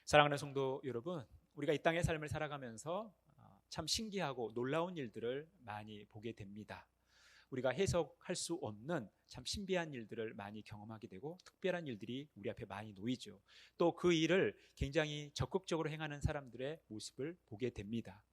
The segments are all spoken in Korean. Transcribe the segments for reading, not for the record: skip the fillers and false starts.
사랑하는 성도 여러분, 우리가 이 땅의 삶을 살아가면서 참 신기하고 놀라운 일들을 많이 보게 됩니다. 우리가 해석할 수 없는 참 신비한 일들을 많이 경험하게 되고 특별한 일들이 우리 앞에 많이 놓이죠. 또 그 일을 굉장히 적극적으로 행하는 사람들의 모습을 보게 됩니다.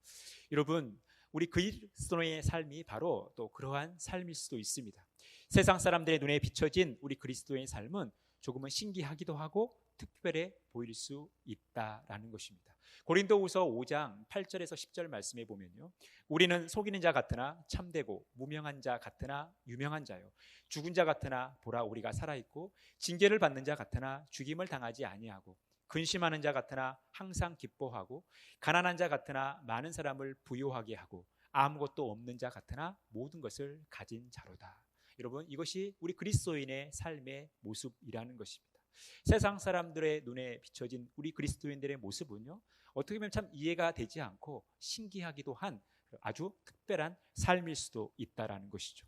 여러분, 우리 그리스도인의 삶이 바로 또 그러한 삶일 수도 있습니다. 세상 사람들의 눈에 비춰진 우리 그리스도인의 삶은 조금은 신기하기도 하고 특별해 보일 수 있다라는 것입니다. 고린도후서 5장 8절에서 10절 말씀에 보면요, 우리는 속이는 자 같으나 참되고 무명한 자 같으나 유명한 자요, 죽은 자 같으나 보라 우리가 살아있고 징계를 받는 자 같으나 죽임을 당하지 아니하고 근심하는 자 같으나 항상 기뻐하고 가난한 자 같으나 많은 사람을 부요하게 하고 아무것도 없는 자 같으나 모든 것을 가진 자로다. 여러분, 이것이 우리 그리스도인의 삶의 모습이라는 것입니다. 세상 사람들의 눈에 비춰진 우리 그리스도인들의 모습은요, 어떻게 보면 참 이해가 되지 않고 신기하기도 한 아주 특별한 삶일 수도 있다라는 것이죠.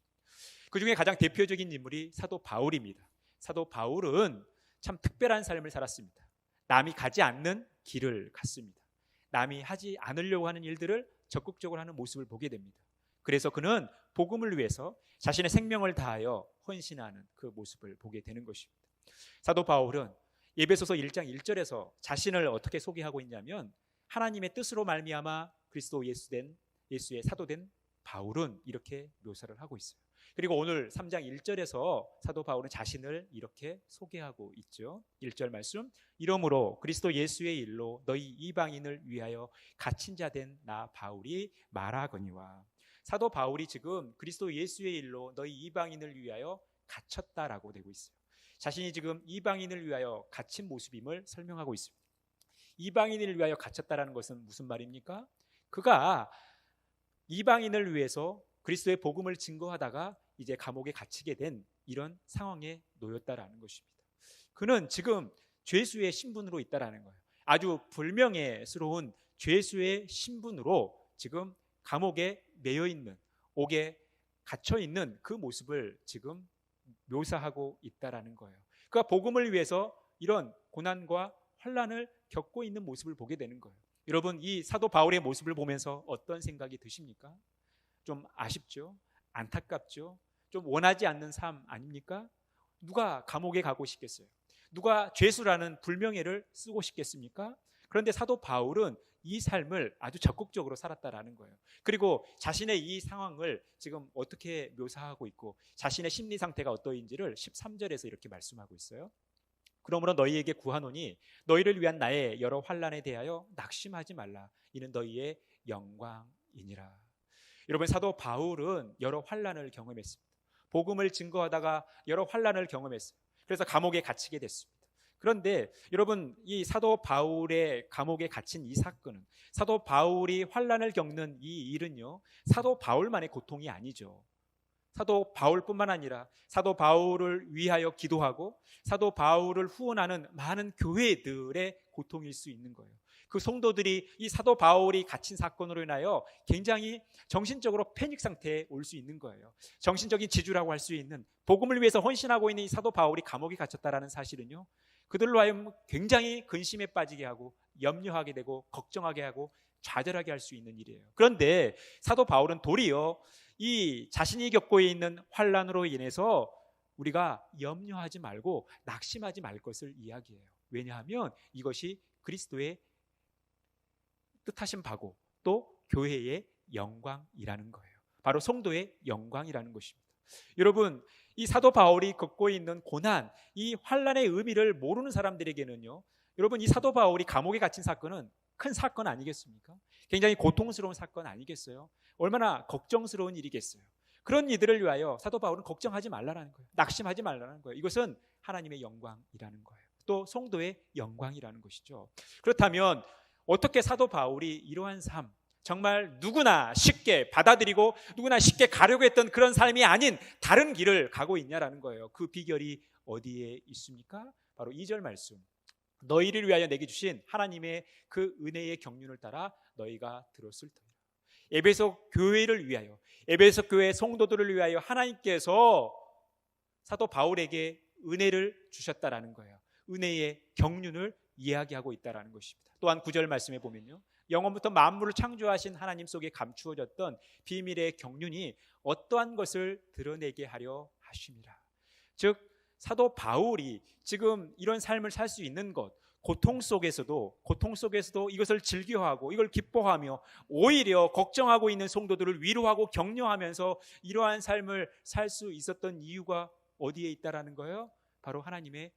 그 중에 가장 대표적인 인물이 사도 바울입니다. 사도 바울은 참 특별한 삶을 살았습니다. 남이 가지 않는 길을 갔습니다. 남이 하지 않으려고 하는 일들을 적극적으로 하는 모습을 보게 됩니다. 그래서 그는 복음을 위해서 자신의 생명을 다하여 헌신하는 그 모습을 보게 되는 것입니다. 사도 바울은 에베소서 1장 1절에서 자신을 어떻게 소개하고 있냐면, 하나님의 뜻으로 말미암아 그리스도 예수의 사도된 바울은 이렇게 묘사를 하고 있어요. 그리고 오늘 3장 1절에서 사도 바울은 자신을 이렇게 소개하고 있죠. 1절 말씀, 이러므로 그리스도 예수의 일로 너희 이방인을 위하여 갇힌 자 된 나 바울이 말하거니와. 사도 바울이 지금 그리스도 예수의 일로 너희 이방인을 위하여 갇혔다라고 되고 있어요. 자신이 지금 이방인을 위하여 갇힌 모습임을 설명하고 있습니다. 이방인을 위하여 갇혔다라는 것은 무슨 말입니까? 그가 이방인을 위해서 그리스도의 복음을 증거하다가 이제 감옥에 갇히게 된 이런 상황에 놓였다라는 것입니다. 그는 지금 죄수의 신분으로 있다라는 거예요. 아주 불명예스러운 죄수의 신분으로 지금 감옥에 매여 있는, 옥에 갇혀 있는 그 모습을 지금 묘사하고 있다라는 거예요. 그가 복음을 위해서 이런 고난과 환난을 겪고 있는 모습을 보게 되는 거예요. 여러분, 이 사도 바울의 모습을 보면서 어떤 생각이 드십니까? 좀 아쉽죠? 안타깝죠? 좀 원하지 않는 삶 아닙니까? 누가 감옥에 가고 싶겠어요? 누가 죄수라는 불명예를 쓰고 싶겠습니까? 그런데 사도 바울은 이 삶을 아주 적극적으로 살았다라는 거예요. 그리고 자신의 이 상황을 지금 어떻게 묘사하고 있고 자신의 심리 상태가 어떠한지를 13절에서 이렇게 말씀하고 있어요. 그러므로 너희에게 구하노니 너희를 위한 나의 여러 환난에 대하여 낙심하지 말라. 이는 너희의 영광이니라. 여러분, 사도 바울은 여러 환난을 경험했습니다. 복음을 증거하다가 여러 환난을 경험했어요. 그래서 감옥에 갇히게 됐습니다. 그런데 여러분, 이 사도 바울의 감옥에 갇힌 이 사건은, 사도 바울이 환난을 겪는 이 일은요, 사도 바울만의 고통이 아니죠. 사도 바울뿐만 아니라 사도 바울을 위하여 기도하고 사도 바울을 후원하는 많은 교회들의 고통일 수 있는 거예요. 그 성도들이 이 사도 바울이 갇힌 사건으로 인하여 굉장히 정신적으로 패닉 상태에 올 수 있는 거예요. 정신적인 지주라고 할 수 있는, 복음을 위해서 헌신하고 있는 이 사도 바울이 감옥에 갇혔다라는 사실은요, 그들로 하여금 굉장히 근심에 빠지게 하고 염려하게 되고 걱정하게 하고 좌절하게 할 수 있는 일이에요. 그런데 사도 바울은 도리어 이 자신이 겪고 있는 환난으로 인해서 우리가 염려하지 말고 낙심하지 말 것을 이야기해요. 왜냐하면 이것이 그리스도의 뜻하신 바고 또 교회의 영광이라는 거예요. 바로 성도의 영광이라는 것입니다. 여러분, 이 사도 바울이 겪고 있는 고난, 이 환난의 의미를 모르는 사람들에게는요, 여러분, 이 사도 바울이 감옥에 갇힌 사건은 큰 사건 아니겠습니까? 굉장히 고통스러운 사건 아니겠어요? 얼마나 걱정스러운 일이겠어요? 그런 이들을 위하여 사도 바울은 걱정하지 말라는 거예요. 낙심하지 말라는 거예요. 이것은 하나님의 영광이라는 거예요. 또 성도의 영광이라는 것이죠. 그렇다면 어떻게 사도 바울이 이러한 삶, 정말 누구나 쉽게 받아들이고 누구나 쉽게 가려고 했던 그런 삶이 아닌 다른 길을 가고 있냐라는 거예요. 그 비결이 어디에 있습니까? 바로 2절 말씀, 너희를 위하여 내게 주신 하나님의 그 은혜의 경륜을 따라 너희가 들었을 터이라. 에베소 교회를 위하여, 에베소 교회 성도들을 위하여 하나님께서 사도 바울에게 은혜를 주셨다라는 거예요. 은혜의 경륜을 이야기하고 있다는 것입니다. 또한 9절 말씀에 보면요, 영원부터 만물을 창조하신 하나님 속에 감추어졌던 비밀의 경륜이 어떠한 것을 드러내게 하려 하심이라. 즉 사도 바울이 지금 이런 삶을 살 수 있는 것, 고통 속에서도 이것을 즐겨하고 이걸 기뻐하며 오히려 걱정하고 있는 성도들을 위로하고 격려하면서 이러한 삶을 살 수 있었던 이유가 어디에 있다라는 거예요? 바로 하나님의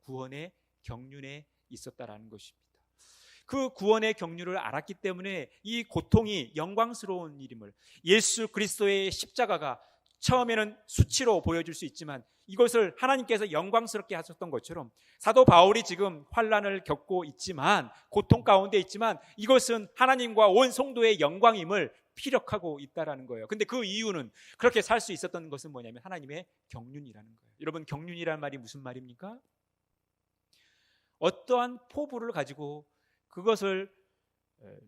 구원의 경륜에 있었다라는 것입니다. 그 구원의 경륜을 알았기 때문에 이 고통이 영광스러운 일임을, 예수 그리스도의 십자가가 처음에는 수치로 보여질 수 있지만 이것을 하나님께서 영광스럽게 하셨던 것처럼 사도 바울이 지금 환난을 겪고 있지만, 고통 가운데 있지만, 이것은 하나님과 온 성도의 영광임을 피력하고 있다라는 거예요. 근데 그 이유는, 그렇게 살 수 있었던 것은 뭐냐면 하나님의 경륜이라는 거예요. 여러분, 경륜이라는 말이 무슨 말입니까? 어떠한 포부를 가지고 그것을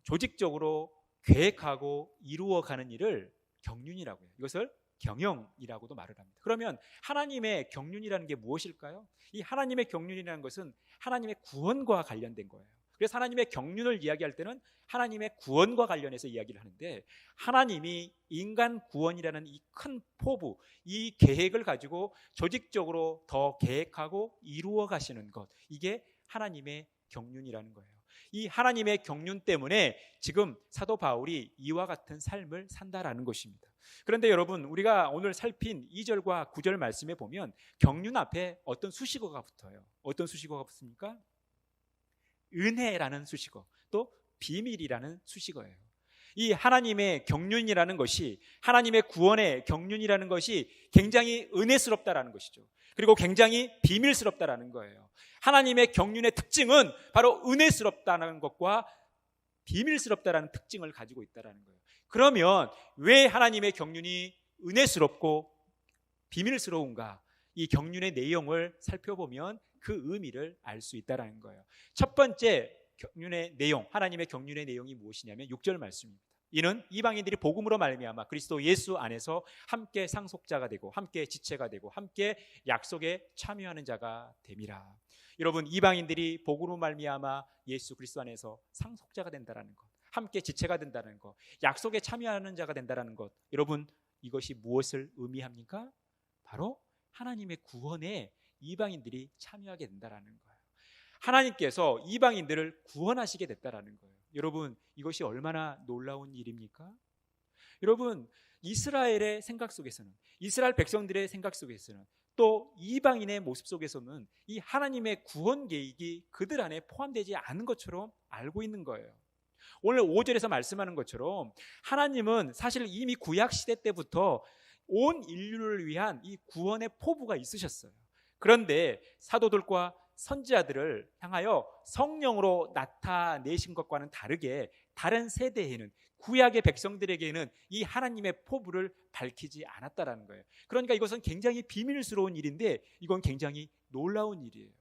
조직적으로 계획하고 이루어가는 일을 경륜이라고 해요. 이것을 경영이라고도 말을 합니다. 그러면 하나님의 경륜이라는 게 무엇일까요? 이 하나님의 경륜이라는 것은 하나님의 구원과 관련된 거예요. 그래서 하나님의 경륜을 이야기할 때는 하나님의 구원과 관련해서 이야기를 하는데, 하나님이 인간 구원이라는 이 큰 포부, 이 계획을 가지고 조직적으로 더 계획하고 이루어 가시는 것, 이게 하나님의 경륜이라는 거예요. 이 하나님의 경륜 때문에 지금 사도 바울이 이와 같은 삶을 산다라는 것입니다. 그런데 여러분, 우리가 오늘 살핀 2절과 9절 말씀에 보면 경륜 앞에 어떤 수식어가 붙어요. 어떤 수식어가 붙습니까? 은혜라는 수식어, 또 비밀이라는 수식어예요. 이 하나님의 경륜이라는 것이, 하나님의 구원의 경륜이라는 것이 굉장히 은혜스럽다라는 것이죠. 그리고 굉장히 비밀스럽다라는 거예요. 하나님의 경륜의 특징은 바로 은혜스럽다는 것과 비밀스럽다라는 특징을 가지고 있다라는 거예요. 그러면 왜 하나님의 경륜이 은혜스럽고 비밀스러운가? 이 경륜의 내용을 살펴보면 그 의미를 알 수 있다라는 거예요. 첫 번째 경륜의 내용, 하나님의 경륜의 내용이 무엇이냐면 6절 말씀입니다. 이는 이방인들이 복음으로 말미암아 그리스도 예수 안에서 함께 상속자가 되고 함께 지체가 되고 함께 약속에 참여하는 자가 됨이라. 여러분, 이방인들이 복음으로 말미암아 예수 그리스도 안에서 상속자가 된다는 것, 함께 지체가 된다는 것, 약속에 참여하는 자가 된다는 것, 여러분, 이것이 무엇을 의미합니까? 바로 하나님의 구원에 이방인들이 참여하게 된다는 거예요. 하나님께서 이방인들을 구원하시게 됐다는 거예요. 여러분, 이것이 얼마나 놀라운 일입니까? 여러분, 이스라엘의 생각 속에서는, 이스라엘 백성들의 생각 속에서는, 또 이방인의 모습 속에서는 이 하나님의 구원 계획이 그들 안에 포함되지 않은 것처럼 알고 있는 거예요. 오늘 5절에서 말씀하는 것처럼 하나님은 사실 이미 구약 시대 때부터 온 인류를 위한 이 구원의 포부가 있으셨어요. 그런데 사도들과 선지자들을 향하여 성령으로 나타내신 것과는 다르게 다른 세대에는, 구약의 백성들에게는 이 하나님의 포부를 밝히지 않았다라는 거예요. 그러니까 이것은 굉장히 비밀스러운 일인데 이건 굉장히 놀라운 일이에요.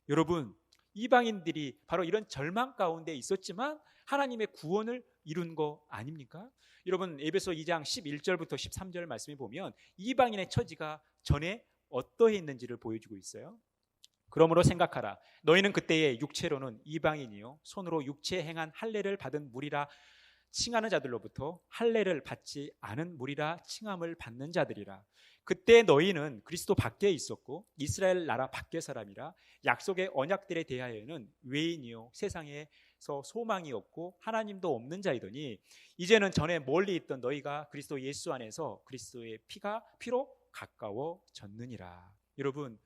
여러분, 이방인들이 바로 이런 절망 가운데 있었지만 하나님의 구원을 이룬 거 아닙니까? 여러분, 에베소 2장 11절부터 13절 말씀에 보면 이방인의 처지가 전에 어떠했는지를 보여주고 있어요. 그러므로 생각하라. 너희는 그때의 육체로는 이방인이요 손으로 육체 행한 할례를 받은 무리라 칭하는 자들로부터 할례를 받지 않은 무리라 칭함을 받는 자들이라. 그때 너희는 그리스도 밖에 있었고 이스라엘 나라 밖의 사람이라. 약속의 언약들에 대하여는 외인이요 세상에서 소망이 없고 하나님도 없는 자이더니 이제는 전에 멀리 있던 너희가 그리스도 예수 안에서 그리스도의 피로 가까워졌느니라. 여러분,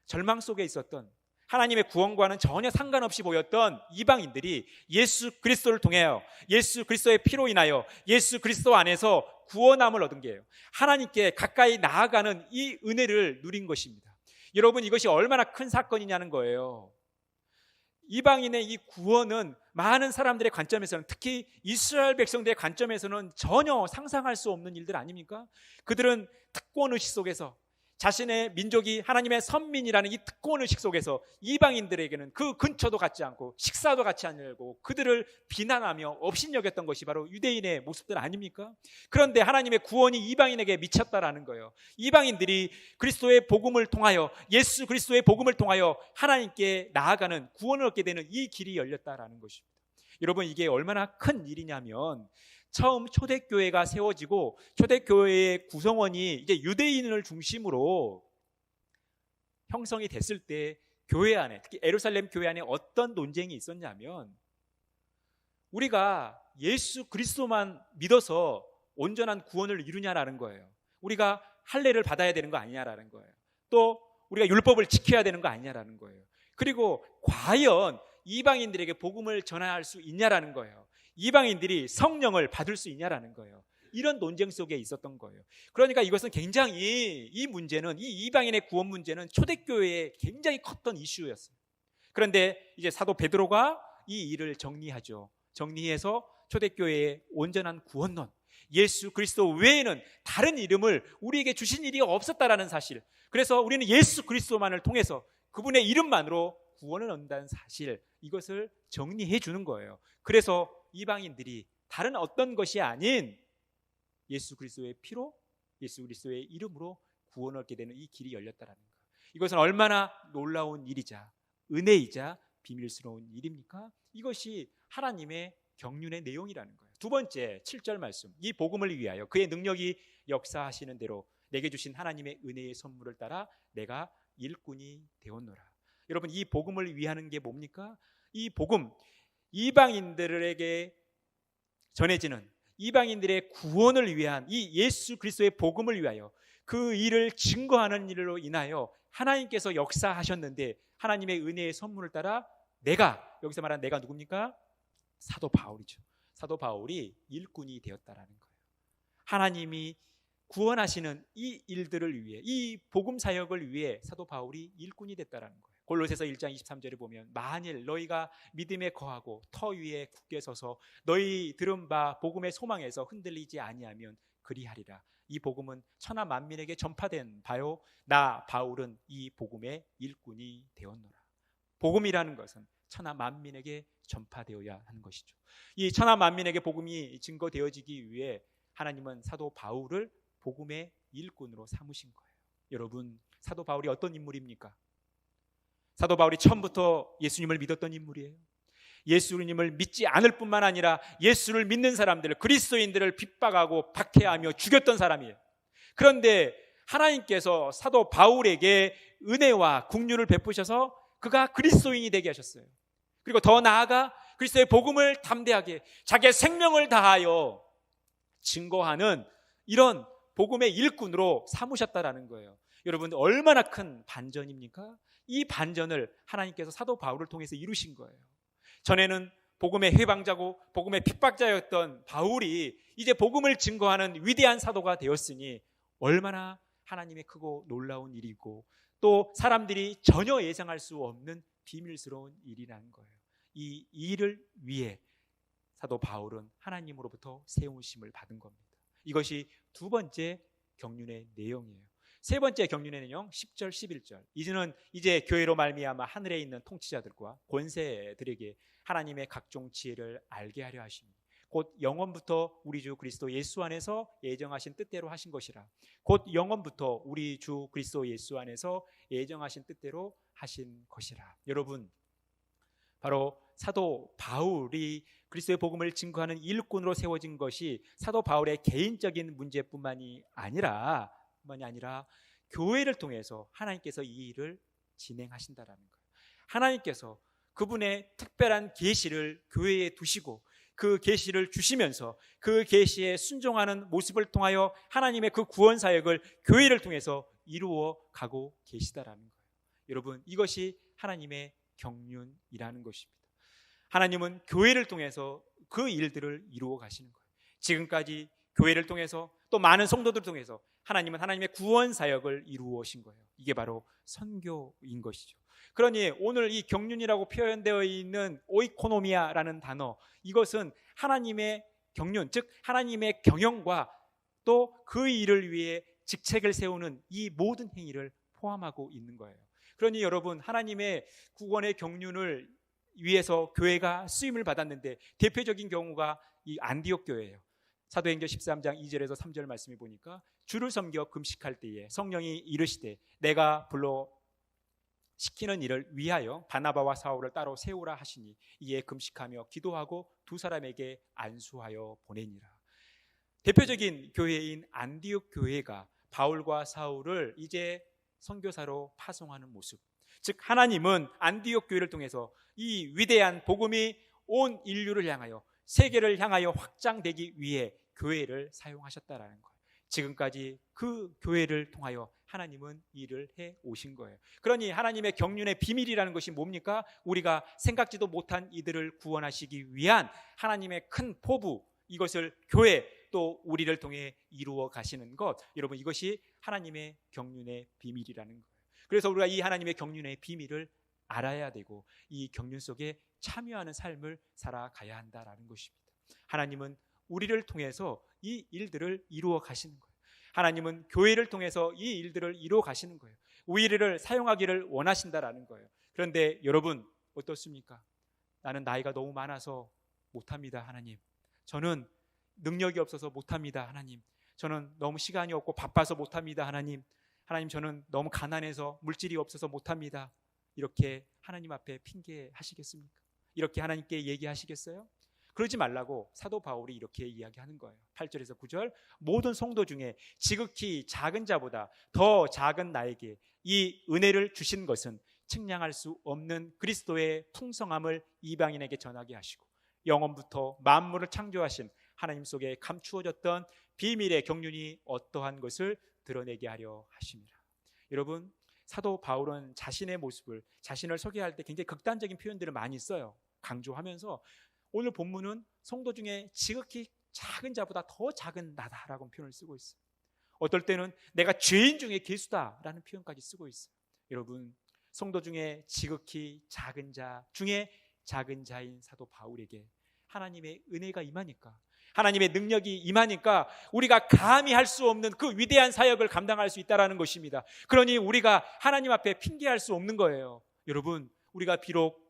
절망 속에 있었던, 하나님의 구원과는 전혀 상관없이 보였던 이방인들이 예수 그리스도를 통하여, 예수 그리스도의 피로 인하여 예수 그리스도 안에서 구원함을 얻은 게예요. 하나님께 가까이 나아가는 이 은혜를 누린 것입니다. 여러분, 이것이 얼마나 큰 사건이냐는 거예요. 이방인의 이 구원은 많은 사람들의 관점에서는, 특히 이스라엘 백성들의 관점에서는 전혀 상상할 수 없는 일들 아닙니까? 그들은 특권의식 속에서 자신의 민족이 하나님의 선민이라는 이 특권의식 속에서 이방인들에게는 그 근처도 갖지 않고 식사도 같이 안 열고 그들을 비난하며 업신여겼던 것이 바로 유대인의 모습들 아닙니까? 그런데 하나님의 구원이 이방인에게 미쳤다라는 거예요. 이방인들이 그리스도의 복음을 통하여, 예수 그리스도의 복음을 통하여 하나님께 나아가는 구원을 얻게 되는 이 길이 열렸다라는 것입니다. 여러분, 이게 얼마나 큰 일이냐면, 처음 초대교회가 세워지고 초대교회의 구성원이 이제 유대인을 중심으로 형성이 됐을 때 교회 안에, 특히 예루살렘 교회 안에 어떤 논쟁이 있었냐면, 우리가 예수 그리스도만 믿어서 온전한 구원을 이루냐라는 거예요. 우리가 할례를 받아야 되는 거 아니냐라는 거예요. 또 우리가 율법을 지켜야 되는 거 아니냐라는 거예요. 그리고 과연 이방인들에게 복음을 전할 수 있냐라는 거예요. 이방인들이 성령을 받을 수 있냐라는 거예요. 이런 논쟁 속에 있었던 거예요. 그러니까 이것은 굉장히, 이 문제는, 이 이방인의 구원 문제는 초대교회에 굉장히 컸던 이슈였어요. 그런데 이제 사도 베드로가 이 일을 정리하죠. 정리해서 초대교회의 온전한 구원론, 예수 그리스도 외에는 다른 이름을 우리에게 주신 일이 없었다라는 사실, 그래서 우리는 예수 그리스도만을 통해서 그분의 이름만으로 구원을 얻는다는 사실, 이것을 정리해 주는 거예요. 그래서 이방인들이 다른 어떤 것이 아닌 예수 그리스도의 피로, 예수 그리스도의 이름으로 구원을 얻게 되는 이 길이 열렸다라는 거예요. 이것은 얼마나 놀라운 일이자 은혜이자 비밀스러운 일입니까? 이것이 하나님의 경륜의 내용이라는 거예요. 두 번째 7절 말씀, 이 복음을 위하여 그의 능력이 역사하시는 대로 내게 주신 하나님의 은혜의 선물을 따라 내가 일꾼이 되었노라. 여러분, 이 복음을 위하는 게 뭡니까? 이 복음, 이방인들에게 전해지는 이방인들의 구원을 위한 이 예수 그리스도의 복음을 위하여 그 일을 증거하는 일로 인하여 하나님께서 역사하셨는데, 하나님의 은혜의 선물을 따라 내가, 여기서 말하는 내가 누굽니까? 사도 바울이죠. 사도 바울이 일꾼이 되었다라는 거예요. 하나님이 구원하시는 이 일들을 위해, 이 복음 사역을 위해 사도 바울이 일꾼이 됐다라는 거예요. 골로새서 1장 23절에 보면, 만일 너희가 믿음에 거하고 터 위에 굳게 서서 너희 들은 바 복음의 소망에서 흔들리지 아니하면 그리하리라. 이 복음은 천하 만민에게 전파된 바요, 나 바울은 이 복음의 일꾼이 되었노라. 복음이라는 것은 천하 만민에게 전파되어야 하는 것이죠. 이 천하 만민에게 복음이 증거되어지기 위해 하나님은 사도 바울을 복음의 일꾼으로 삼으신 거예요. 여러분, 사도 바울이 어떤 인물입니까? 사도 바울이 처음부터 예수님을 믿었던 인물이에요. 예수님을 믿지 않을 뿐만 아니라 예수를 믿는 사람들을, 그리스도인들을 핍박하고 박해하며 죽였던 사람이에요. 그런데 하나님께서 사도 바울에게 은혜와 긍휼을 베푸셔서 그가 그리스도인이 되게 하셨어요. 그리고 더 나아가 그리스도의 복음을 담대하게 자기의 생명을 다하여 증거하는 이런 복음의 일꾼으로 삼으셨다라는 거예요. 여러분, 얼마나 큰 반전입니까? 이 반전을 하나님께서 사도 바울을 통해서 이루신 거예요. 전에는 복음의 해방자고 복음의 핍박자였던 바울이 이제 복음을 증거하는 위대한 사도가 되었으니 얼마나 하나님의 크고 놀라운 일이고, 또 사람들이 전혀 예상할 수 없는 비밀스러운 일이라는 거예요. 이 일을 위해 사도 바울은 하나님으로부터 세우심을 받은 겁니다. 이것이 두 번째 경륜의 내용이에요. 세 번째 경륜의 내용 10절 11절, 이제는 이제 교회로 말미암아 하늘에 있는 통치자들과 권세들에게 하나님의 각종 지혜를 알게 하려 하시니 곧 영원부터 우리 주 그리스도 예수 안에서 예정하신 뜻대로 하신 것이라. 곧 영원부터 우리 주 그리스도 예수 안에서 예정하신 뜻대로 하신 것이라. 여러분, 바로 사도 바울이 그리스도의 복음을 증거하는 일꾼으로 세워진 것이 사도 바울의 개인적인 문제뿐만이 아니라 교회를 통해서 하나님께서 이 일을 진행하신다라는 거예요. 하나님께서 그분의 특별한 계시를 교회에 두시고 그 계시를 주시면서 그 계시에 순종하는 모습을 통하여 하나님의 그 구원 사역을 교회를 통해서 이루어 가고 계시다라는 거예요. 여러분, 이것이 하나님의 경륜이라는 것입니다. 하나님은 교회를 통해서 그 일들을 이루어 가시는 거예요. 지금까지 교회를 통해서 또 많은 성도들을 통해서 하나님은 하나님의 구원 사역을 이루어 오신 거예요. 이게 바로 선교인 것이죠. 그러니 오늘 이 경륜이라고 표현되어 있는 오이코노미아라는 단어, 이것은 하나님의 경륜, 즉 하나님의 경영과 또 그 일을 위해 직책을 세우는 이 모든 행위를 포함하고 있는 거예요. 그러니 여러분, 하나님의 구원의 경륜을 위해서 교회가 쓰임을 받았는데 대표적인 경우가 이 안디옥 교회예요. 사도행전 13장 2절에서 3절 말씀해 보니까 주를 섬겨 금식할 때에 성령이 이르시되 내가 불러 시키는 일을 위하여 바나바와 사울을 따로 세우라 하시니 이에 금식하며 기도하고 두 사람에게 안수하여 보내니라. 대표적인 교회인 안디옥 교회가 바울과 사울을 이제 선교사로 파송하는 모습, 즉 하나님은 안디옥 교회를 통해서 이 위대한 복음이 온 인류를 향하여, 세계를 향하여 확장되기 위해 교회를 사용하셨다라는 거예요. 지금까지 그 교회를 통하여 하나님은 일을 해 오신 거예요. 그러니 하나님의 경륜의 비밀이라는 것이 뭡니까? 우리가 생각지도 못한 이들을 구원하시기 위한 하나님의 큰 포부, 이것을 교회 또 우리를 통해 이루어 가시는 것, 여러분, 이것이 하나님의 경륜의 비밀이라는 거예요. 그래서 우리가 이 하나님의 경륜의 비밀을 알아야 되고 이 경륜 속에 참여하는 삶을 살아가야 한다라는 것입니다. 하나님은 우리를 통해서 이 일들을 이루어 가시는 거예요. 하나님은 교회를 통해서 이 일들을 이루어 가시는 거예요. 우리를 사용하기를 원하신다라는 거예요. 그런데 여러분, 어떻습니까? 나는 나이가 너무 많아서 못합니다, 하나님. 저는 능력이 없어서 못합니다, 하나님. 저는 너무 시간이 없고 바빠서 못합니다, 하나님. 하나님, 저는 너무 가난해서 물질이 없어서 못합니다. 이렇게 하나님 앞에 핑계하시겠습니까? 이렇게 하나님께 얘기하시겠어요? 그러지 말라고 사도 바울이 이렇게 이야기하는 거예요. 8절에서 9절, 모든 성도 중에 지극히 작은 자보다 더 작은 나에게 이 은혜를 주신 것은 측량할 수 없는 그리스도의 풍성함을 이방인에게 전하게 하시고 영원부터 만물을 창조하신 하나님 속에 감추어졌던 비밀의 경륜이 어떠한 것을 드러내게 하려 하십니다. 여러분, 사도 바울은 자신의 모습을, 자신을 소개할 때 굉장히 극단적인 표현들을 많이 써요. 강조하면서 오늘 본문은 성도 중에 지극히 작은 자보다 더 작은 나다라고 표현을 쓰고 있어요. 어떨 때는 내가 죄인 중에 괴수다라는 표현까지 쓰고 있어요. 여러분, 성도 중에 지극히 작은 자 중에 작은 자인 사도 바울에게 하나님의 은혜가 임하니까, 하나님의 능력이 임하니까 우리가 감히 할 수 없는 그 위대한 사역을 감당할 수 있다는 것입니다. 그러니 우리가 하나님 앞에 핑계할 수 없는 거예요. 여러분, 우리가 비록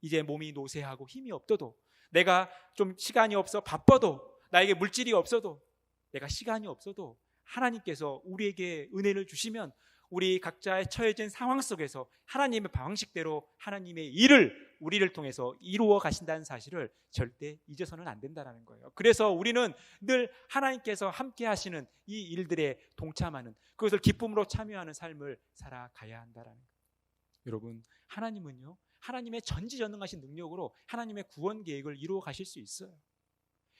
이제 몸이 노쇠하고 힘이 없어도, 내가 좀 시간이 없어 바빠도, 나에게 물질이 없어도, 내가 시간이 없어도 하나님께서 우리에게 은혜를 주시면 우리 각자의 처해진 상황 속에서 하나님의 방식대로 하나님의 일을 우리를 통해서 이루어 가신다는 사실을 절대 잊어서는 안 된다는 거예요. 그래서 우리는 늘 하나님께서 함께 하시는 이 일들에 동참하는, 그것을 기쁨으로 참여하는 삶을 살아가야 한다는 거예요. 여러분, 하나님은요, 하나님의 전지전능하신 능력으로 하나님의 구원 계획을 이루어 가실 수 있어요.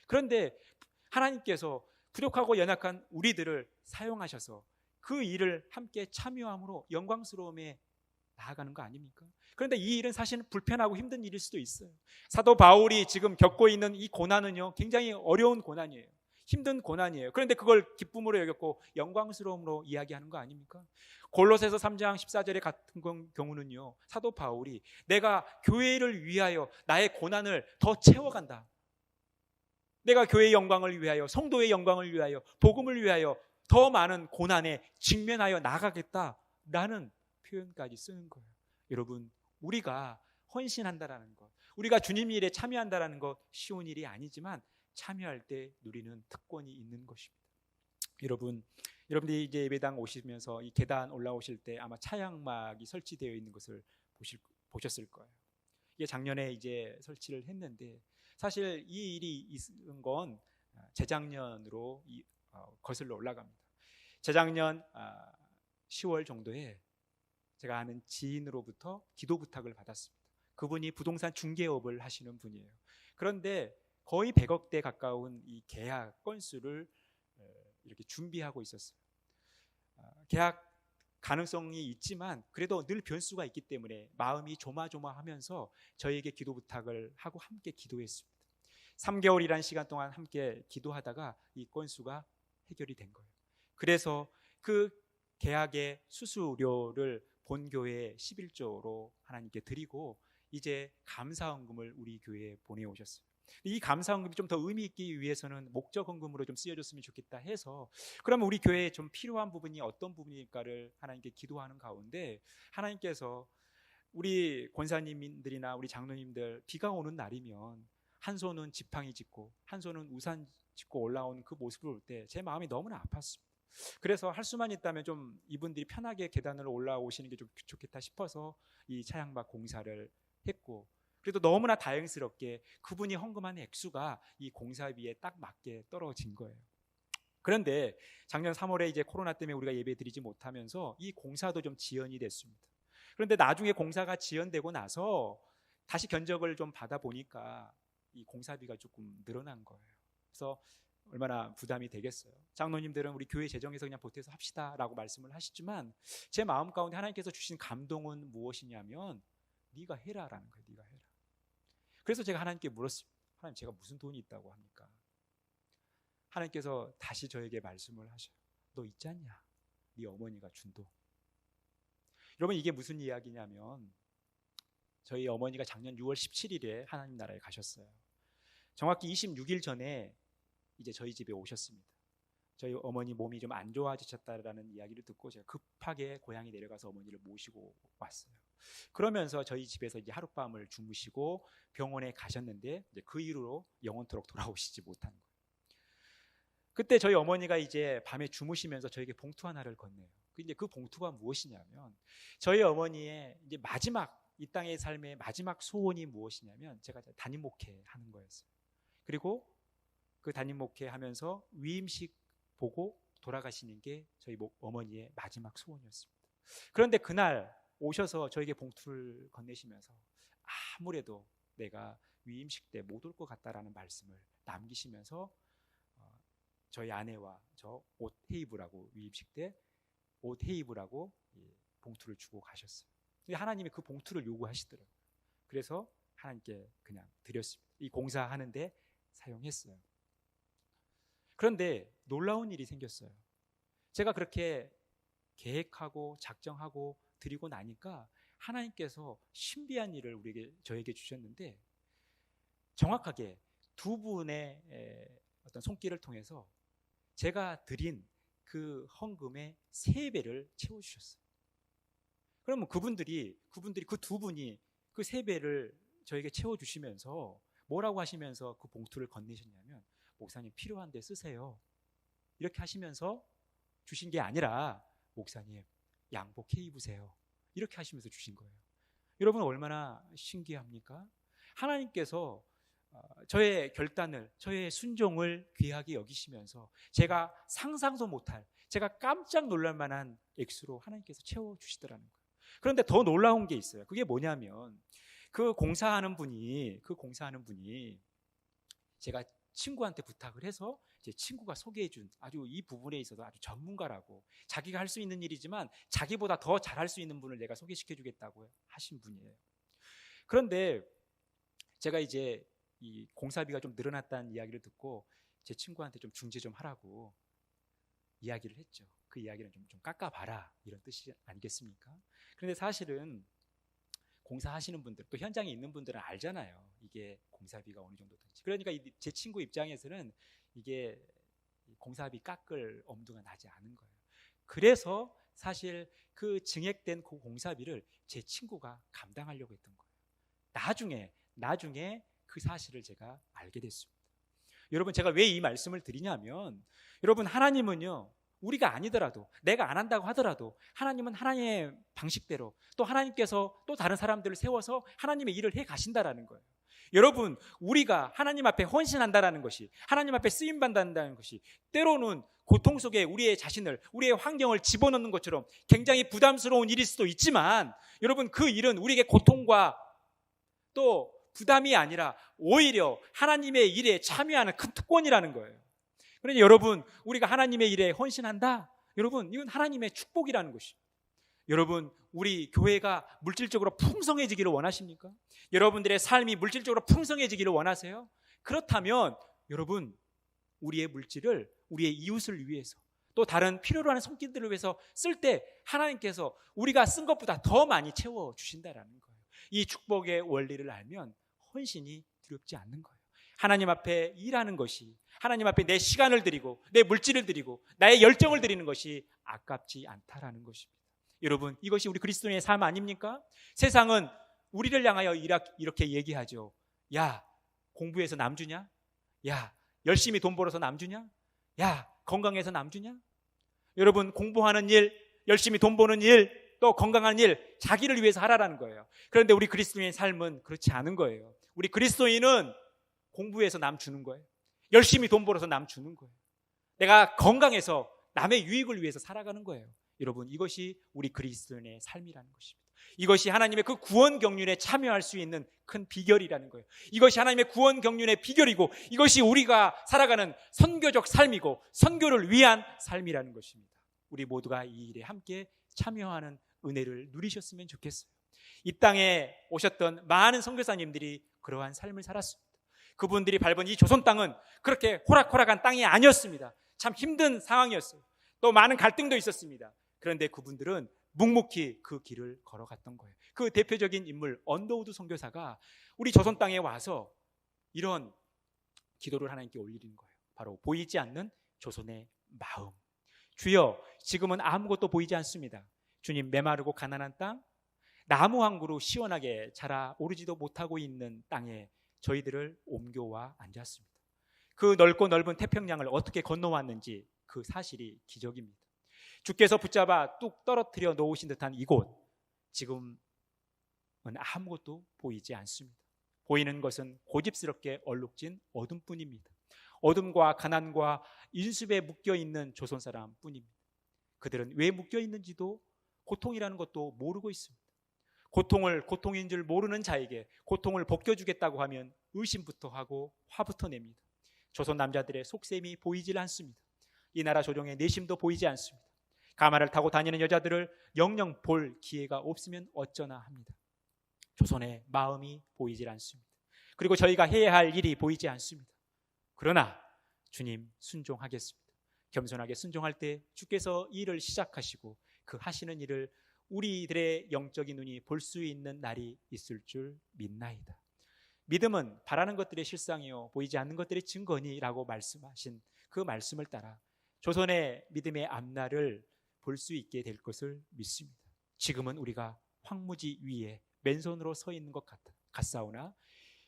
그런데 하나님께서 부족하고 연약한 우리들을 사용하셔서 그 일을 함께 참여함으로 영광스러움에 나아가는 거 아닙니까? 그런데 이 일은 사실은 불편하고 힘든 일일 수도 있어요. 사도 바울이 지금 겪고 있는 이 고난은요, 굉장히 어려운 고난이에요. 힘든 고난이에요. 그런데 그걸 기쁨으로 여겼고 영광스러움으로 이야기하는 거 아닙니까? 골로새서 3장 14절의 같은 경우는요, 사도 바울이 내가 교회를 위하여 나의 고난을 더 채워간다, 내가 교회의 영광을 위하여, 성도의 영광을 위하여, 복음을 위하여 더 많은 고난에 직면하여 나가겠다라는 표현까지 쓰는 거예요. 여러분, 우리가 헌신한다라는 것, 우리가 주님 일에 참여한다라는 것 쉬운 일이 아니지만 참여할 때 누리는 특권이 있는 것입니다. 여러분들이 이제 예배당 오시면서 이 계단 올라오실 때 아마 차양막이 설치되어 있는 것을 보셨을 거예요. 이게 작년에 이제 설치를 했는데, 사실 이 일이 있은 건 재작년으로 거슬러 올라갑니다. 재작년 10월 정도에 제가 아는 지인으로부터 기도 부탁을 받았습니다. 그분이 부동산 중개업을 하시는 분이에요. 그런데 거의 100억대 가까운 이 계약 건수를 이렇게 준비하고 있었어요. 계약 가능성이 있지만 그래도 늘 변수가 있기 때문에 마음이 조마조마하면서 저에게 기도 부탁을 하고 함께 기도했습니다. 3개월이라는 시간 동안 함께 기도하다가 이 건수가 해결이 된 거예요. 그래서 그 계약의 수수료를 본교회에 11조로 하나님께 드리고 이제 감사헌금을 우리 교회에 보내오셨어요. 이 감사 헌금이 좀 더 의미 있기 위해서는 목적 헌금으로 좀 쓰여졌으면 좋겠다 해서, 그러면 우리 교회에 좀 필요한 부분이 어떤 부분일까를 하나님께 기도하는 가운데, 하나님께서 우리 권사님들이나 우리 장로님들 비가 오는 날이면 한 손은 지팡이 짚고 한 손은 우산 짚고 올라오는 그 모습을 볼 때 제 마음이 너무나 아팠습니다. 그래서 할 수만 있다면 좀 이분들이 편하게 계단을 올라오시는 게 좀 좋겠다 싶어서 이 차양막 공사를 했고, 그래도 너무나 다행스럽게 그분이 헌금한 액수가 이 공사비에 딱 맞게 떨어진 거예요. 그런데 작년 3월에 이제 코로나 때문에 우리가 예배 드리지 못하면서 이 공사도 좀 지연이 됐습니다. 그런데 나중에 공사가 지연되고 나서 다시 견적을 좀 받아보니까 이 공사비가 조금 늘어난 거예요. 그래서 얼마나 부담이 되겠어요. 장로님들은 우리 교회 재정에서 그냥 보태서 합시다 라고 말씀을 하시지만, 제 마음 가운데 하나님께서 주신 감동은 무엇이냐면 네가 해라 라는 거예요. 네가 해라. 그래서 제가 하나님께 물었습니다. 하나님, 제가 무슨 돈이 있다고 합니까? 하나님께서 다시 저에게 말씀을 하셔요. 너 있지 않냐? 네 어머니가 준 돈. 여러분, 이게 무슨 이야기냐면 저희 어머니가 작년 6월 17일에 하나님 나라에 가셨어요. 정확히 26일 전에 이제 저희 집에 오셨습니다. 저희 어머니 몸이 좀 안 좋아지셨다라는 이야기를 듣고 제가 급하게 고향에 내려가서 어머니를 모시고 왔어요. 그러면서 저희 집에서 이제 하룻밤을 주무시고 병원에 가셨는데, 이제 그 이후로 영원토록 돌아오시지 못한 거예요. 그때 저희 어머니가 이제 밤에 주무시면서 저에게 봉투 하나를 건네요. 근데 그 봉투가 무엇이냐면, 저희 어머니의 이제 마지막, 이 땅의 삶의 마지막 소원이 무엇이냐면 제가 담임 목회 하는 거였어요. 그리고 그 담임 목회 하면서 위임식 보고 돌아가시는 게 저희 어머니의 마지막 소원이었습니다. 그런데 그날 오셔서 저에게 봉투를 건네시면서 아무래도 내가 위임식 때 못 올 것 같다라는 말씀을 남기시면서 저희 아내와 저 옷 헤이브라고, 위임식 때 옷 헤이브라고 봉투를 주고 가셨어요. 하나님이 그 봉투를 요구하시더라고요. 그래서 하나님께 그냥 드렸습니다. 이 공사하는데 사용했어요. 그런데 놀라운 일이 생겼어요. 제가 그렇게 계획하고 작정하고 드리고 나니까 하나님께서 신비한 일을 저에게 주셨는데, 정확하게 두 분의 어떤 손길을 통해서 제가 드린 그 헌금의 3배를 채워주셨어요. 그러면 그분들이 그 두 분이 그 3배를 저에게 채워주시면서 뭐라고 하시면서 그 봉투를 건네셨냐면, 목사님 필요한 데 쓰세요. 이렇게 하시면서 주신 게 아니라, 목사님 양복 해 입으세요. 이렇게 하시면서 주신 거예요. 여러분, 얼마나 신기합니까? 하나님께서 저의 결단을, 저의 순종을 귀하게 여기시면서 제가 상상도 못할, 제가 깜짝 놀랄 만한 액수로 하나님께서 채워주시더라는 거예요. 그런데 더 놀라운 게 있어요. 그게 뭐냐면, 그 공사하는 분이 제가 친구한테 부탁을 해서 제 친구가 소개해준, 아주 이 부분에 있어서 아주 전문가라고, 자기가 할 수 있는 일이지만 자기보다 더 잘할 수 있는 분을 내가 소개시켜주겠다고 하신 분이에요. 그런데 제가 이제 이 공사비가 좀 늘어났다는 이야기를 듣고 제 친구한테 좀 중재 좀 하라고 이야기를 했죠. 그 이야기는 좀 깎아봐라, 이런 뜻이 아니겠습니까? 그런데 사실은 공사하시는 분들, 또 현장에 있는 분들은 알잖아요. 이게 공사비가 어느 정도 든지. 그러니까 제 친구 입장에서는 이게 공사비 깎을 엄두가 나지 않은 거예요. 그래서 사실 그 증액된 그 공사비를 제 친구가 감당하려고 했던 거예요. 나중에 그 사실을 제가 알게 됐습니다. 여러분, 제가 왜 이 말씀을 드리냐면, 여러분, 하나님은요, 우리가 아니더라도, 내가 안 한다고 하더라도 하나님은 하나님의 방식대로, 또 하나님께서 또 다른 사람들을 세워서 하나님의 일을 해 가신다라는 거예요. 여러분, 우리가 하나님 앞에 헌신한다라는 것이, 하나님 앞에 쓰임받는다는 것이 때로는 고통 속에 우리의 자신을, 우리의 환경을 집어넣는 것처럼 굉장히 부담스러운 일일 수도 있지만, 여러분, 그 일은 우리에게 고통과 또 부담이 아니라 오히려 하나님의 일에 참여하는 큰 특권이라는 거예요. 그러니 여러분, 우리가 하나님의 일에 헌신한다, 여러분, 이건 하나님의 축복이라는 것이죠. 여러분, 우리 교회가 물질적으로 풍성해지기를 원하십니까? 여러분들의 삶이 물질적으로 풍성해지기를 원하세요? 그렇다면 여러분, 우리의 물질을 우리의 이웃을 위해서, 또 다른 필요로 하는 손길들을 위해서 쓸 때 하나님께서 우리가 쓴 것보다 더 많이 채워주신다라는 거예요. 이 축복의 원리를 알면 헌신이 두렵지 않는 거예요. 하나님 앞에 일하는 것이, 하나님 앞에 내 시간을 드리고 내 물질을 드리고 나의 열정을 드리는 것이 아깝지 않다라는 것입니다. 여러분, 이것이 우리 그리스도인의 삶 아닙니까? 세상은 우리를 향하여 이렇게 얘기하죠. 야, 공부해서 남 주냐? 야, 열심히 돈 벌어서 남 주냐? 야, 건강해서 남 주냐? 여러분, 공부하는 일, 열심히 돈 버는 일, 또 건강한 일, 자기를 위해서 하라라는 거예요. 그런데 우리 그리스도인의 삶은 그렇지 않은 거예요. 우리 그리스도인은 공부해서 남 주는 거예요. 열심히 돈 벌어서 남 주는 거예요. 내가 건강해서 남의 유익을 위해서 살아가는 거예요. 여러분, 이것이 우리 그리스도인의 삶이라는 것입니다. 이것이 하나님의 그 구원 경륜에 참여할 수 있는 큰 비결이라는 거예요. 이것이 하나님의 구원 경륜의 비결이고, 이것이 우리가 살아가는 선교적 삶이고 선교를 위한 삶이라는 것입니다. 우리 모두가 이 일에 함께 참여하는 은혜를 누리셨으면 좋겠어요. 이 땅에 오셨던 많은 선교사님들이 그러한 삶을 살았습니다. 그분들이 밟은 이 조선 땅은 그렇게 호락호락한 땅이 아니었습니다. 참 힘든 상황이었어요. 또 많은 갈등도 있었습니다. 그런데 그분들은 묵묵히 그 길을 걸어갔던 거예요. 그 대표적인 인물 언더우드 선교사가 우리 조선 땅에 와서 이런 기도를 하나님께 올리는 거예요. 바로 보이지 않는 조선의 마음. 주여, 지금은 아무것도 보이지 않습니다. 주님, 메마르고 가난한 땅, 나무 한 그루 시원하게 자라 오르지도 못하고 있는 땅에 저희들을 옮겨와 앉았습니다. 그 넓고 넓은 태평양을 어떻게 건너왔는지 그 사실이 기적입니다. 주께서 붙잡아 뚝 떨어뜨려 놓으신 듯한 이곳, 지금은 아무것도 보이지 않습니다. 보이는 것은 고집스럽게 얼룩진 어둠뿐입니다. 어둠과 가난과 인습에 묶여있는 조선 사람뿐입니다. 그들은 왜 묶여있는지도 고통이라는 것도 모르고 있습니다. 고통을 고통인 줄 모르는 자에게 고통을 벗겨주겠다고 하면 의심부터 하고 화부터 냅니다. 조선 남자들의 속셈이 보이질 않습니다. 이 나라 조정의 내심도 보이지 않습니다. 가마를 타고 다니는 여자들을 영영 볼 기회가 없으면 어쩌나 합니다. 조선의 마음이 보이질 않습니다. 그리고 저희가 해야 할 일이 보이지 않습니다. 그러나 주님, 순종하겠습니다. 겸손하게 순종할 때 주께서 일을 시작하시고 그 하시는 일을 우리들의 영적인 눈이 볼 수 있는 날이 있을 줄 믿나이다. 믿음은 바라는 것들의 실상이요 보이지 않는 것들의 증거니라고 말씀하신 그 말씀을 따라 조선의 믿음의 앞날을 볼 수 있게 될 것을 믿습니다. 지금은 우리가 황무지 위에 맨손으로 서 있는 것 같사오나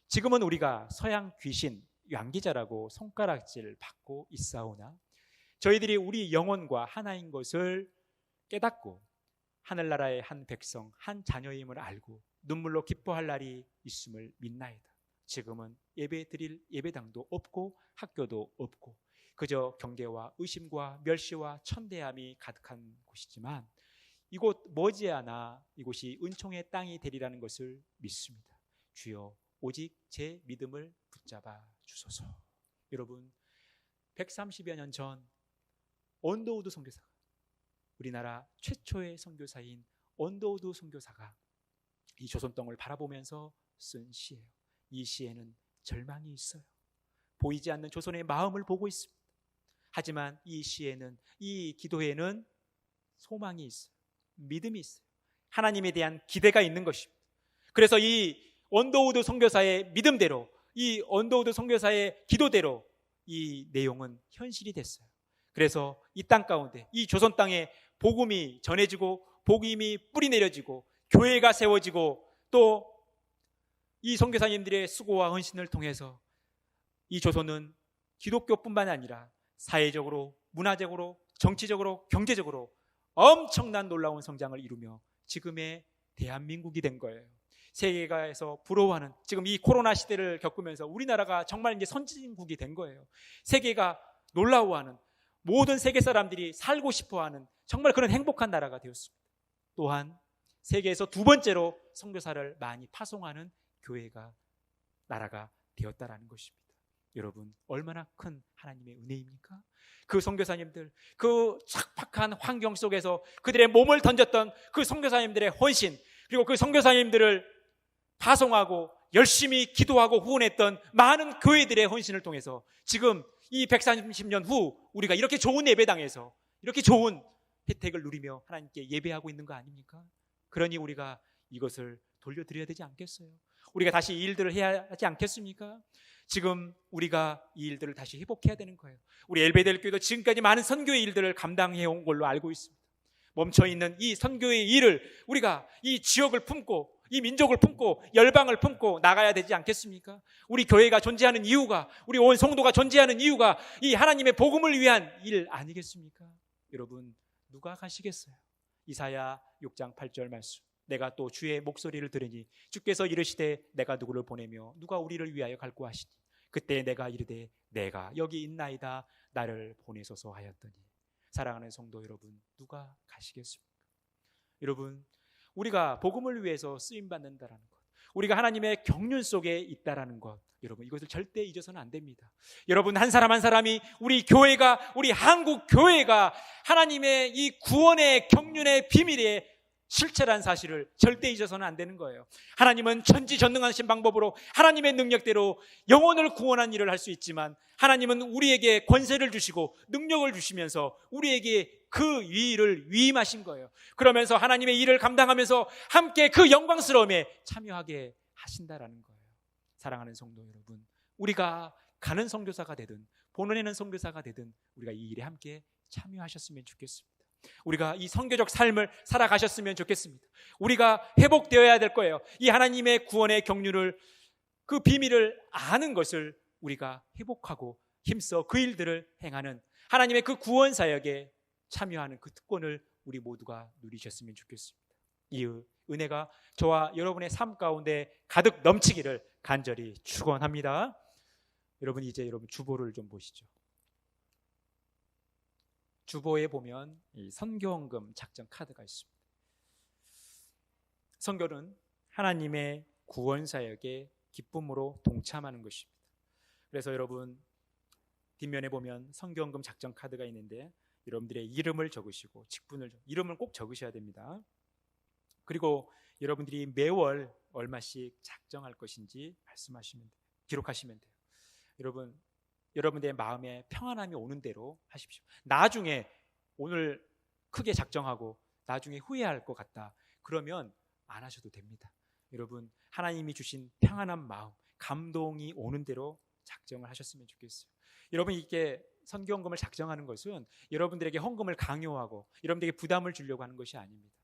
지금은 우리가 서양 귀신 양기자라고 손가락질 받고 있사오나 저희들이 우리 영혼과 하나인 것을 깨닫고 하늘나라의 한 백성, 한 자녀임을 알고 눈물로 기뻐할 날이 있음을 믿나이다. 지금은 예배 드릴 예배당도 없고 학교도 없고 그저 경계와 의심과 멸시와 천대함이 가득한 곳이지만 이곳 머지않아 이곳이 은총의 땅이 되리라는 것을 믿습니다. 주여, 오직 제 믿음을 붙잡아 주소서. 여러분, 130여 년 전 언더우드 선교사가, 우리나라 최초의 선교사인 언더우드 선교사가 이 조선 땅을 바라보면서 쓴 시예요. 이 시에는 절망이 있어요. 보이지 않는 조선의 마음을 보고 있습니다. 하지만 이 시에는, 이 기도에는 소망이 있어요. 믿음이 있어요. 하나님에 대한 기대가 있는 것입니다. 그래서 이 언더우드 선교사의 믿음대로, 이 언더우드 선교사의 기도대로 이 내용은 현실이 됐어요. 그래서 이 땅 가운데, 이 조선 땅에 복음이 전해지고 복음이 뿌리 내려지고 교회가 세워지고 또 이 선교사님들의 수고와 헌신을 통해서 이 조선은 기독교뿐만 아니라 사회적으로, 문화적으로, 정치적으로, 경제적으로 엄청난 놀라운 성장을 이루며 지금의 대한민국이 된 거예요. 세계가에서 부러워하는, 지금 이 코로나 시대를 겪으면서 우리나라가 정말 이제 선진국이 된 거예요. 세계가 놀라워하는, 모든 세계 사람들이 살고 싶어하는 정말 그런 행복한 나라가 되었습니다. 또한 세계에서 두 번째로 선교사를 많이 파송하는 교회가, 나라가 되었다라는 것입니다. 여러분, 얼마나 큰 하나님의 은혜입니까? 그 선교사님들, 그 척박한 환경 속에서 그들의 몸을 던졌던 그 선교사님들의 헌신, 그리고 그 선교사님들을 파송하고 열심히 기도하고 후원했던 많은 교회들의 헌신을 통해서 지금 이 130년 후 우리가 이렇게 좋은 예배당에서 이렇게 좋은 혜택을 누리며 하나님께 예배하고 있는 거 아닙니까? 그러니 우리가 이것을 돌려드려야 되지 않겠어요? 우리가 다시 이 일들을 해야 하지 않겠습니까? 지금 우리가 이 일들을 다시 회복해야 되는 거예요. 우리 엘베델 교회도 지금까지 많은 선교의 일들을 감당해 온 걸로 알고 있습니다. 멈춰있는 이 선교의 일을 우리가 이 지역을 품고 이 민족을 품고 열방을 품고 나가야 되지 않겠습니까? 우리 교회가 존재하는 이유가, 우리 온 성도가 존재하는 이유가 이 하나님의 복음을 위한 일 아니겠습니까? 여러분, 누가 가시겠어요? 이사야 6장 8절 말씀. 내가 또 주의 목소리를 들으니 주께서 이르시되 내가 누구를 보내며 누가 우리를 위하여 갈고 하시니 그때 내가 이르되 내가 여기 있나이다 나를 보내소서 하였더니. 사랑하는 성도 여러분, 누가 가시겠습니까? 여러분, 우리가 복음을 위해서 쓰임받는다라는 것, 우리가 하나님의 경륜 속에 있다라는 것, 여러분 이것을 절대 잊어서는 안 됩니다. 여러분, 한 사람 한 사람이 우리 교회가, 우리 한국 교회가 하나님의 이 구원의 경륜의 비밀에 실체란 사실을 절대 잊어서는 안 되는 거예요. 하나님은 전지전능하신 방법으로 하나님의 능력대로 영혼을 구원한 일을 할 수 있지만, 하나님은 우리에게 권세를 주시고 능력을 주시면서 우리에게 그 일을 위임하신 거예요. 그러면서 하나님의 일을 감당하면서 함께 그 영광스러움에 참여하게 하신다라는 거예요. 사랑하는 성도 여러분, 우리가 가는 선교사가 되든 보내는 선교사가 되든 우리가 이 일에 함께 참여하셨으면 좋겠습니다. 우리가 이 선교적 삶을 살아가셨으면 좋겠습니다. 우리가 회복되어야 될 거예요. 이 하나님의 구원의 경륜을, 그 비밀을 아는 것을 우리가 회복하고 힘써 그 일들을 행하는, 하나님의 그 구원 사역에 참여하는 그 특권을 우리 모두가 누리셨으면 좋겠습니다. 이 은혜가 저와 여러분의 삶 가운데 가득 넘치기를 간절히 축원합니다. 여러분, 이제 여러분 주보를 좀 보시죠. 주보에 보면 이 선교헌금 작전 카드가 있습니다. 선교는 하나님의 구원 사역에 기쁨으로 동참하는 것입니다. 그래서 여러분 뒷면에 보면 선교헌금 작전 카드가 있는데 여러분들의 이름을 적으시고 직분을, 이름을 꼭 적으셔야 됩니다. 그리고 여러분들이 매월 얼마씩 작정할 것인지 말씀하시면 돼요. 기록하시면 돼요. 여러분, 여러분들의 마음에 평안함이 오는 대로 하십시오. 나중에 오늘 크게 작정하고 나중에 후회할 것 같다, 그러면 안 하셔도 됩니다. 여러분, 하나님이 주신 평안한 마음, 감동이 오는 대로 작정을 하셨으면 좋겠어요. 여러분, 이게 선교헌금을 작정하는 것은 여러분들에게 헌금을 강요하고 여러분들에게 부담을 주려고 하는 것이 아닙니다.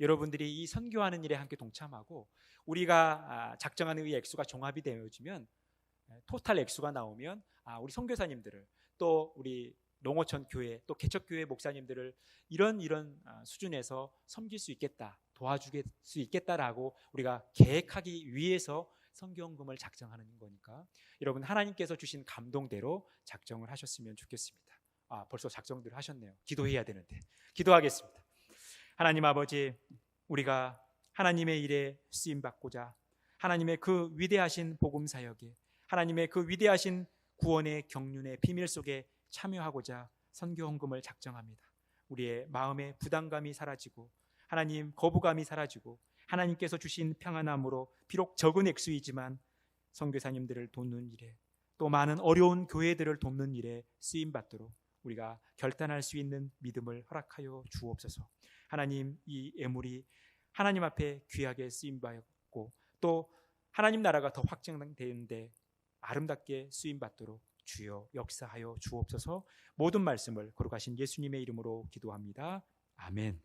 여러분들이 이 선교하는 일에 함께 동참하고 우리가 작정하는 이 액수가 종합이 되어지면, 토탈 액수가 나오면 우리 선교사님들을, 또 우리 농어촌 교회, 또 개척교회 목사님들을 이런 수준에서 섬길 수 있겠다, 도와줄 수 있겠다라고 우리가 계획하기 위해서 선교헌금을 작정하는 거니까 여러분, 하나님께서 주신 감동대로 작정을 하셨으면 좋겠습니다. 벌써 작정들 하셨네요. 기도해야 되는데 기도하겠습니다. 하나님 아버지, 우리가 하나님의 일에 쓰임받고자 하나님의 그 위대하신 복음 사역에, 하나님의 그 위대하신 구원의 경륜의 비밀 속에 참여하고자 선교헌금을 작정합니다. 우리의 마음의 부담감이 사라지고 하나님 거부감이 사라지고 하나님께서 주신 평안함으로 비록 적은 액수이지만 선교사님들을 돕는 일에, 또 많은 어려운 교회들을 돕는 일에 쓰임받도록 우리가 결단할 수 있는 믿음을 허락하여 주옵소서. 하나님, 이 예물이 하나님 앞에 귀하게 쓰임받고 또 하나님 나라가 더 확장되는데 아름답게 쓰임받도록 주여 역사하여 주옵소서. 모든 말씀을 거룩하신 예수님의 이름으로 기도합니다. 아멘.